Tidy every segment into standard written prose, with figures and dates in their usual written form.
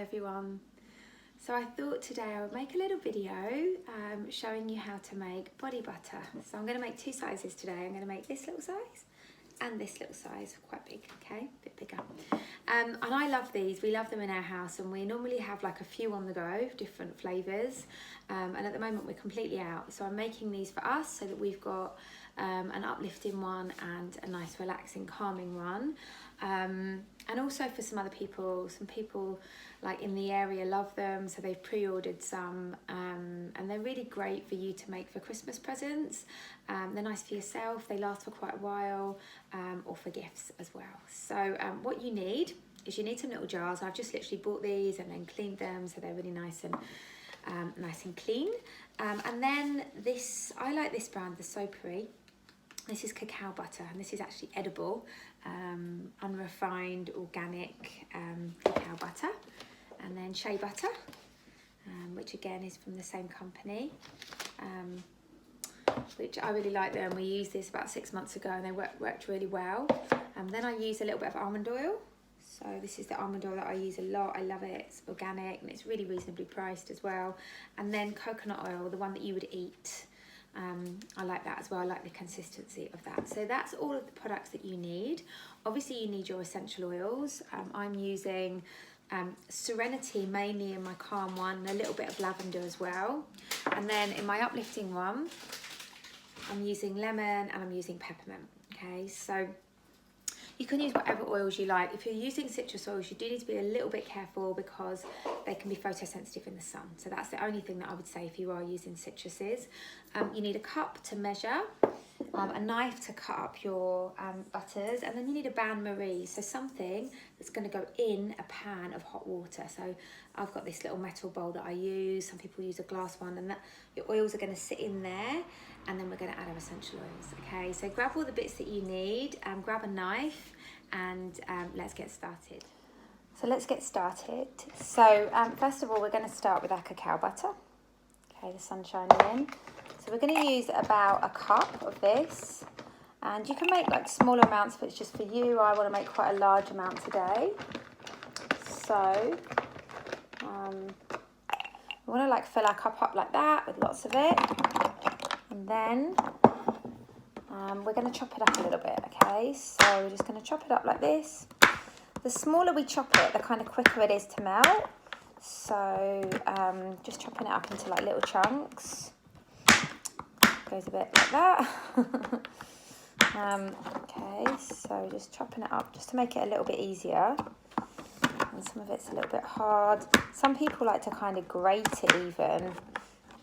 everyone. So I thought today I would make a little video showing you how to make body butter. So I'm going to make two sizes today. I'm going to make this little size and this little size, quite big, okay, a bit bigger. And I love these. We love them in our house, and we normally have like a few on the go, different flavours. And at the moment we're completely out. So I'm making these for us so that we've got an uplifting one and a nice relaxing calming one. And also for some other people, some people like in the area love them, so they've pre-ordered some, and they're really great for you to make for Christmas presents. They're nice for yourself, they last for quite a while, or for gifts as well. So what you need is you need some little jars. I've just literally bought these and then cleaned them, so they're really nice and clean. And then this, I like this brand, the Soapery. This is cacao butter, and this is actually edible, unrefined, organic cacao butter. And then shea butter, which again is from the same company, which I really like them. We used this about 6 months ago and they worked really well. Then I use a little bit of almond oil. So this is the almond oil that I use a lot. I love it. It's organic and it's really reasonably priced as well. And then coconut oil, the one that you would eat. I like that as well. I like the consistency of that. So that's all of the products that you need. Obviously you need your essential oils. I'm using Serenity mainly in my calm one, and a little bit of lavender as well. And then in my uplifting one, I'm using lemon and I'm using peppermint. Okay, so you can use whatever oils you like. If you're using citrus oils, you do need to be a little bit careful because they can be photosensitive in the sun. So that's the only thing that I would say if you are using citruses. You need a cup to measure, a knife to cut up your butters, and then you need a bain-marie, so something that's going to go in a pan of hot water. So I've got this little metal bowl that I use. Some people use a glass one, and that your oils are going to sit in there, and then we're going to add our essential oils. Okay, so grab all the bits that you need, grab a knife, and let's get started. So let's get started. So first of all, we're going to start with our cacao butter. Okay, the sun's shining in. So we're going to use about a cup of this, and you can make like smaller amounts if it's just for you. I want to make quite a large amount today. So we want to like fill our cup up like that with lots of it, and then we're going to chop it up a little bit. Okay, so we're just going to chop it up like this. The smaller we chop it, the kind of quicker it is to melt. So just chopping it up into like little chunks. Goes a bit like that. Okay, so just chopping it up just to make it a little bit easier. And some of it's a little bit hard. Some people like to kind of grate it even,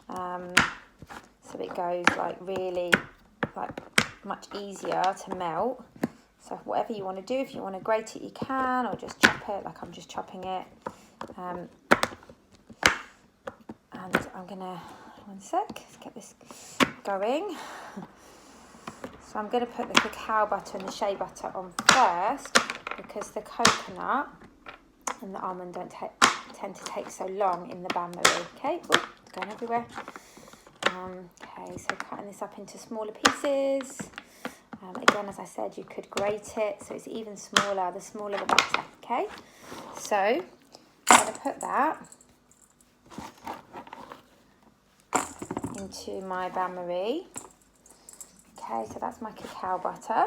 so it goes like really like much easier to melt. So whatever you want to do, if you want to grate it you can, or just chop it like I'm just chopping it. And I'm gonna, one sec, let's get this going. So I'm going to put the cacao butter and the shea butter on first, because the coconut and the almond don't tend to take so long in the bain-marie. Okay, ooh, it's going everywhere. Okay, so cutting this up into smaller pieces. Again, as I said, you could grate it, so it's even smaller. The smaller the better. Okay, so I'm going to put that into my bain-marie. Okay, so that's my cacao butter.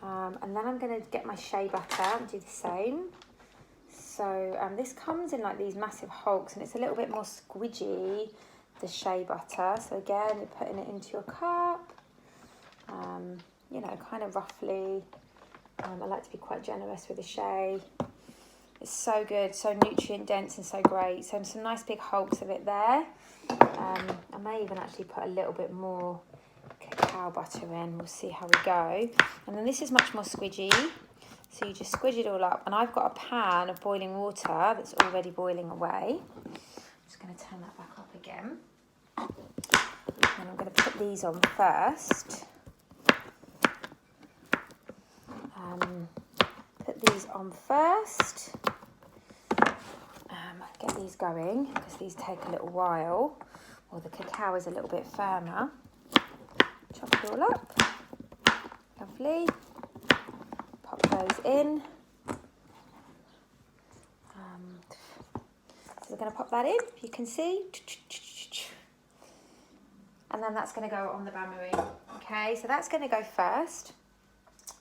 And then I'm going to get my shea butter and do the same. So this comes in like these massive hulks, and it's a little bit more squidgy, the shea butter. So again, you're putting it into your cup, you know, kind of roughly. I like to be quite generous with the shea. It's so good, so nutrient dense and so great. So some nice big hulks of it there. I may even actually put a little bit more cacao butter in. We'll see how we go. And then this is much more squidgy. So you just squidge it all up. And I've got a pan of boiling water that's already boiling away. I'm just going to turn that back up again. And I'm going to put these on first. Put these on first. Get these going, because these take a little while, or the cacao is a little bit firmer. Chop it all up. Lovely. Pop those in. we're going to pop that in, you can see. And then that's going to go on the bain-marie. Okay, so that's going to go first.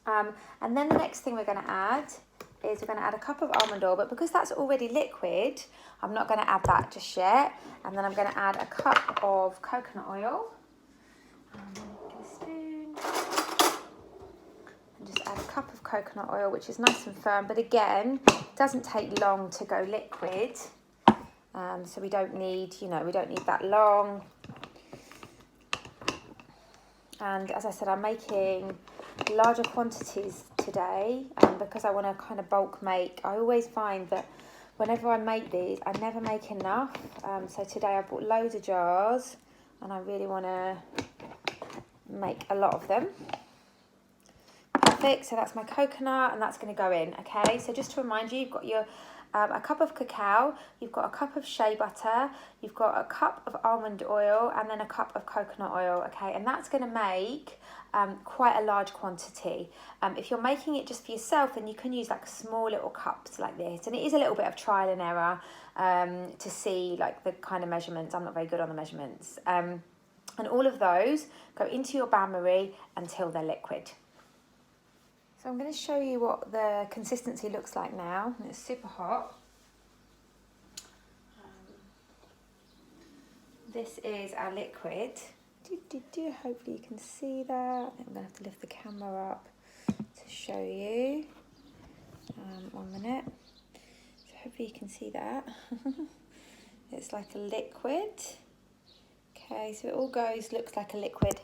And then the next thing we're going to add is we're going to add a cup of almond oil, but because that's already liquid, I'm not going to add that just yet. And then I'm going to add a cup of coconut oil. Get a spoon. And just add a cup of coconut oil, which is nice and firm, but again, it doesn't take long to go liquid. So we don't need, we don't need that long. And as I said, I'm making larger quantities today because I want to kind of bulk make. I always find that whenever I make these, I never make enough. So today I bought loads of jars and I really want to make a lot of them. Perfect, so that's my coconut and that's going to go in, okay? So just to remind you, you've got your a cup of cacao, you've got a cup of shea butter, you've got a cup of almond oil and then a cup of coconut oil, okay? And that's going to make quite a large quantity. If you're making it just for yourself, then you can use like small little cups like this. And it is a little bit of trial and error to see like the kind of measurements. I'm not very good on the measurements. And all of those go into your bain-marie until they're liquid. So I'm going to show you what the consistency looks like now. It's super hot. This is our liquid. Hopefully you can see that. I think I'm going to have to lift the camera up to show you. 1 minute. So hopefully you can see that. It's like a liquid. Okay, so it all looks like a liquid.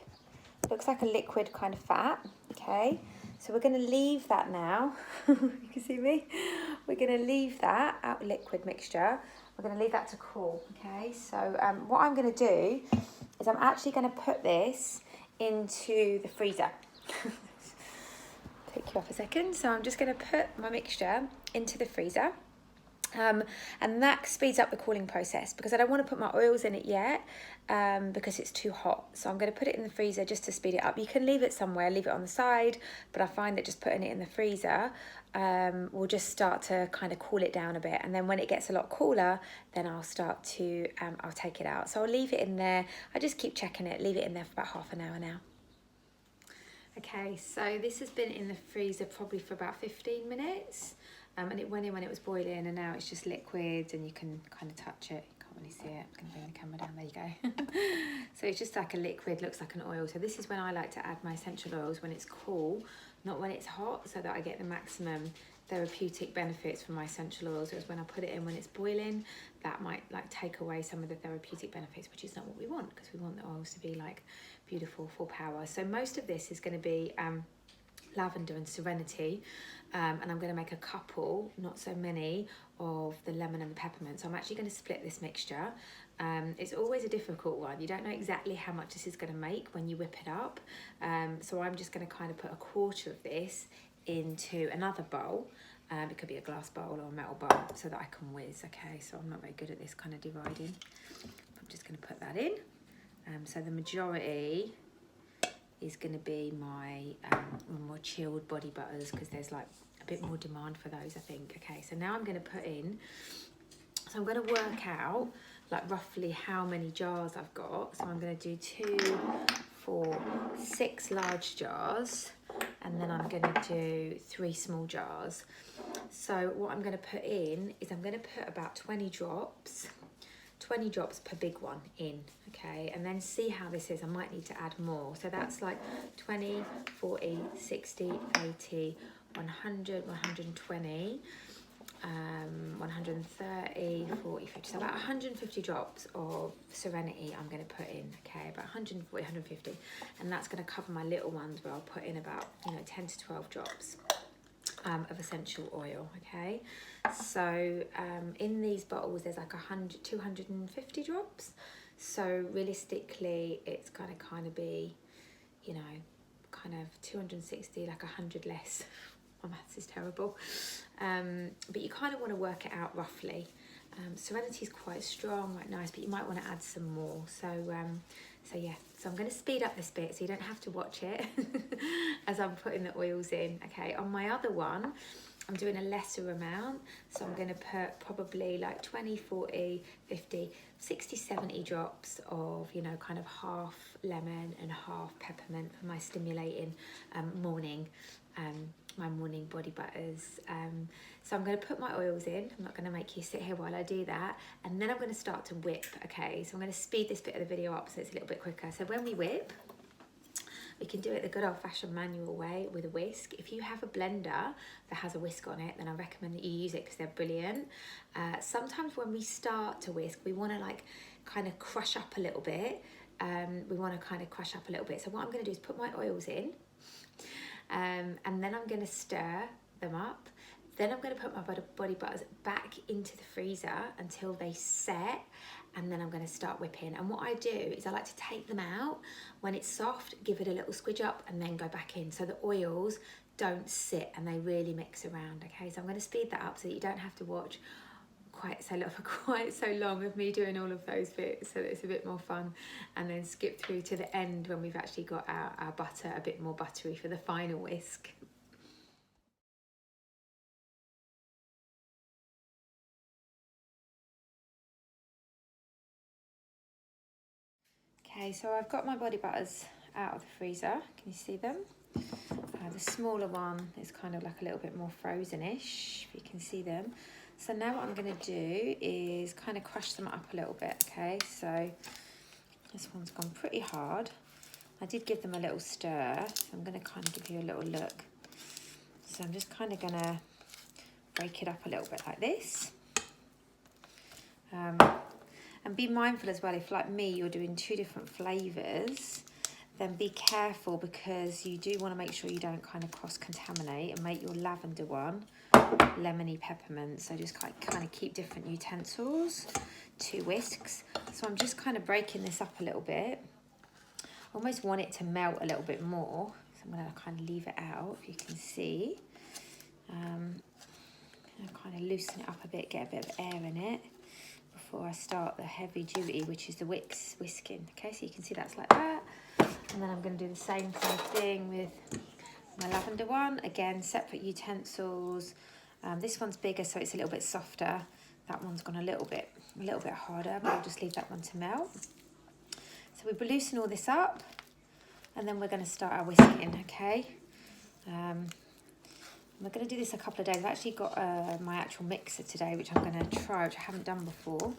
Looks like a liquid kind of fat. Okay. So we're going to leave that now. You can see me? We're going to leave that out liquid mixture. We're going to leave that to cool, okay? So what I'm going to do is I'm actually going to put this into the freezer. Take you off a second. So I'm just going to put my mixture into the freezer. And that speeds up the cooling process because I don't want to put my oils in it yet because it's too hot. So I'm going to put it in the freezer just to speed it up. You can leave it somewhere, leave it on the side, but I find that just putting it in the freezer will just start to kind of cool it down a bit. And then when it gets a lot cooler, then I'll start to, I'll take it out. So I'll leave it in there. I just keep checking it, leave it in there for about half an hour now. Okay, so this has been in the freezer probably for about 15 minutes. And it went in when it was boiling and now it's just liquid and you can kind of touch it. You can't really see it. I'm going to bring the camera down. There you go. So it's just like a liquid, looks like an oil. So this is when I like to add my essential oils, when it's cool, not when it's hot, so that I get the maximum therapeutic benefits from my essential oils. Whereas when I put it in when it's boiling, that might like take away some of the therapeutic benefits, which is not what we want because we want the oils to be like beautiful, full power. So most of this is going to be lavender and serenity, and I'm going to make a couple, not so many, of the lemon and the peppermint. So I'm actually going to split this mixture. It's always a difficult one. You don't know exactly how much this is going to make when you whip it up. So I'm just going to kind of put a quarter of this into another bowl. It could be a glass bowl or a metal bowl so that I can whiz. Okay, so I'm not very good at this kind of dividing. I'm just going to put that in. So the majority is going to be my more chilled body butters because there's like a bit more demand for those, I think. Okay, so now I'm going to put in, so I'm going to work out like roughly how many jars I've got. So I'm going to do 2, 4, 6 large jars, and then I'm going to do 3 small jars. So what I'm going to put in is I'm going to put about 20 drops per big one in, okay, and then see how this is. I might need to add more. So that's like 20, 40, 60, 80, 100, 120, 130, 40, 50. So about 150 drops of Serenity I'm going to put in, okay, about 140, 150. And that's going to cover my little ones where I'll put in about, 10 to 12 drops of essential oil, okay. So in these bottles there's like 100, 250 drops. So realistically it's going to kind of be, kind of 260, like 100 less. My maths is terrible. But you kind of want to work it out roughly. Serenity is quite strong, quite nice, but you might want to add some more. So yeah, so I'm going to speed up this bit so you don't have to watch it as I'm putting the oils in. Okay, on my other one, I'm doing a lesser amount, so I'm going to put probably like 20, 40, 50, 60, 70 drops of, you know, kind of half lemon and half peppermint for my stimulating my morning body butters. So I'm going to put my oils in. I'm not going to make you sit here while I do that. And then I'm going to start to whip, okay? So I'm going to speed this bit of the video up so it's a little bit quicker. So when we whip, we can do it the good old-fashioned manual way with a whisk. If you have a blender that has a whisk on it, then I recommend that you use it because they're brilliant. Sometimes when we start to whisk, we want to like kind of crush up a little bit. So what I'm going to do is put my oils in, and then I'm going to stir them up. Then I'm going to put my body butters back into the freezer until they set, and then I'm going to start whipping. And what I do is I like to take them out when it's soft, give it a little squidge up, and then go back in so the oils don't sit and they really mix around. Okay, so I'm going to speed that up so that you don't have to watch quite so long of me doing all of those bits, so that it's a bit more fun, and then skip through to the end when we've actually got our butter a bit more buttery for the final whisk. Okay, so I've got my body butters out of the freezer. Can you see them? The smaller one is kind of like a little bit more frozen-ish, if you can see them. So now what I'm going to do is kind of crush them up a little bit, okay? So this one's gone pretty hard. I did give them a little stir, so I'm going to kind of give you a little look. So I'm just kind of going to break it up a little bit like this. And be mindful as well, if like me, you're doing 2 different flavours, then be careful because you do want to make sure you don't kind of cross-contaminate and make your lavender one lemony peppermint. So just kind of keep different utensils, 2 whisks. So I'm just kind of breaking this up a little bit. I almost want it to melt a little bit more. So I'm going to kind of leave it out, if you can see. I'll kind of loosen it up a bit, get a bit of air in it before I start the heavy duty, which is the whisking. Okay, so you can see that's like that. And then I'm going to do the same kind of thing with my lavender one. Again, separate utensils. This one's bigger, so it's a little bit softer. That one's gone a little bit harder, but I'll just leave that one to melt. So we loosen all this up, and then we're going to start our whisking, okay? We're going to do this a couple of days. I've actually got my actual mixer today, which I'm going to try, which I haven't done before.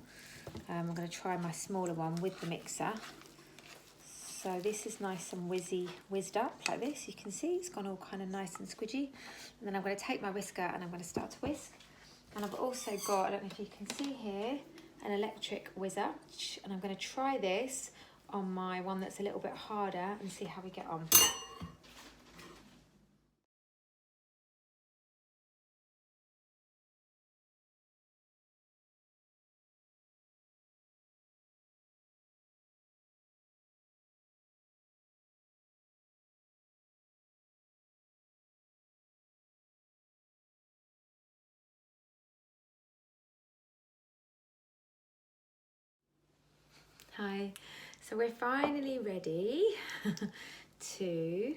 I'm going to try my smaller one with the mixer. So this is nice and whizzed up like this. You can see it's gone all kind of nice and squidgy. And then I'm going to take my whisker and I'm going to start to whisk. And I've also got, I don't know if you can see here, an electric whizzer. And I'm going to try this on my one that's a little bit harder and see how we get on. Hi, so we're finally ready to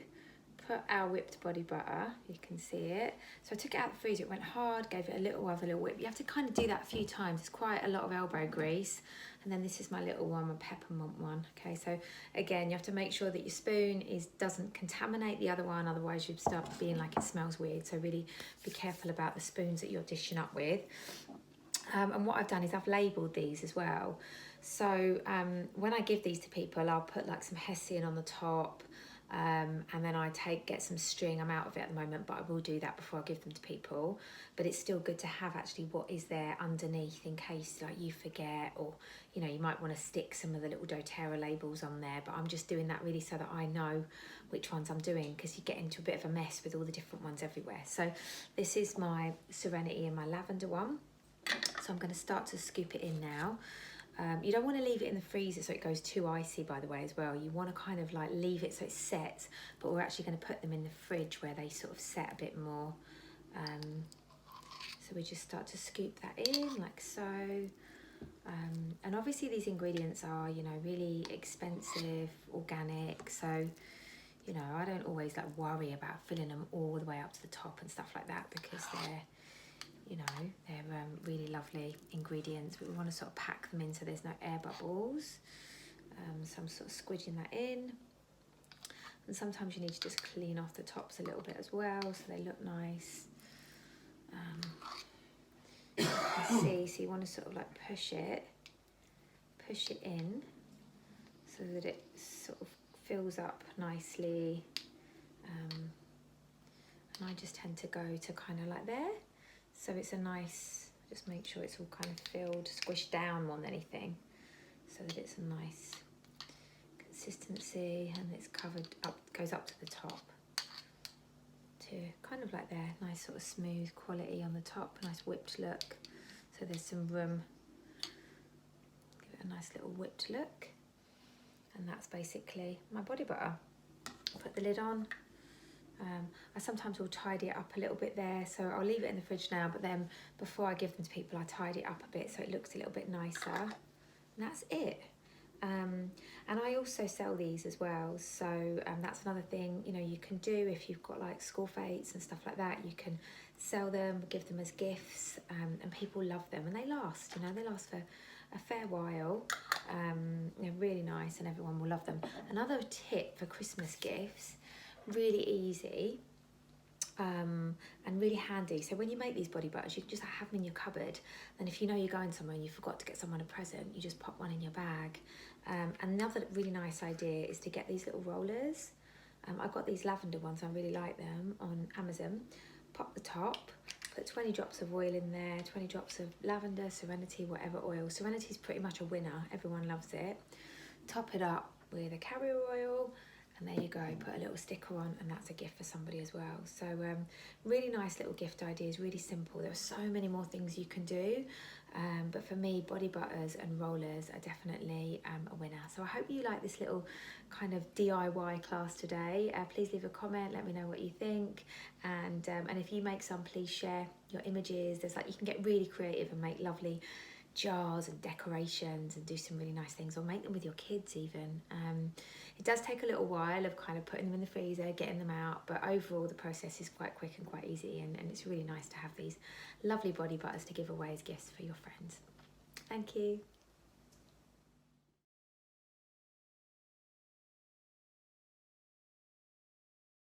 put our whipped body butter. You can see it. So I took it out of the freezer, it went hard, gave it a little whip. You have to kind of do that a few times. It's quite a lot of elbow grease. And then this is my little one, my peppermint one. Okay, so again, you have to make sure that your spoon doesn't contaminate the other one, otherwise you'd start being like it smells weird. So really be careful about the spoons that you're dishing up with. And what I've done is I've labelled these as well. So when I give these to people, I'll put like some hessian on the top, and then I get some string. I'm out of it at the moment, but I will do that before I give them to people. But it's still good to have actually what is there underneath in case like you forget, or you know, you might want to stick some of the little Doterra labels on there. But I'm just doing that really so that I know which ones I'm doing, because you get into a bit of a mess with all the different ones everywhere. So this is my Serenity and my lavender one. So I'm going to start to scoop it in now. You don't want to leave it in the freezer so it goes too icy, by the way, as well. You want to kind of like leave it so it sets, but we're actually going to put them in the fridge where they sort of set a bit more. So we just start to scoop that in like so. And obviously these ingredients are, you know, really expensive, organic. So, you know, I don't always like worry about filling them all the way up to the top and stuff like that, because they're, you know, they're really lovely ingredients, but we want to sort of pack them in so there's no air bubbles. So I'm sort of squidging that in, and sometimes you need to just clean off the tops a little bit as well so they look nice. You can see, so you want to sort of like push it in so that it sort of fills up nicely. And I just tend to go to kind of like there, so it's a nice, just make sure it's all kind of filled, squished down more than anything, so that it's a nice consistency, and it's covered up, goes up to the top to kind of like there, nice sort of smooth quality on the top, nice whipped look, so there's some room, give it a nice little whipped look. And that's basically my body butter. Put the lid on. I sometimes will tidy it up a little bit there, so I'll leave it in the fridge now, but then before I give them to people I tidy it up a bit so it looks a little bit nicer. And that's it. And I also sell these as well, so that's another thing, you know, you can do if you've got like school fates and stuff like that. You can sell them, give them as gifts, and people love them, and they last, you know, they last for a fair while. They're really nice and everyone will love them. Another tip for Christmas gifts, really easy and really handy. So when you make these body butters, you can just have them in your cupboard. And if you know you're going somewhere and you forgot to get someone a present, you just pop one in your bag. Another really nice idea is to get these little rollers. I've got these lavender ones, I really like them, on Amazon. Pop the top, put 20 drops of oil in there, 20 drops of lavender, Serenity, whatever oil. Serenity's pretty much a winner, everyone loves it. Top it up with a carrier oil, and there you go, put a little sticker on, and that's a gift for somebody as well. So really nice little gift ideas, really simple. There are so many more things you can do, but for me, body butters and rollers are definitely a winner. So I hope you like this little kind of DIY class today. Please leave a comment, let me know what you think, and if you make some, please share your images. There's like, you can get really creative and make lovely jars and decorations and do some really nice things, or make them with your kids even. It does take a little while of kind of putting them in the freezer, getting them out, but overall the process is quite quick and quite easy, and it's really nice to have these lovely body butters to give away as gifts for your friends. Thank you.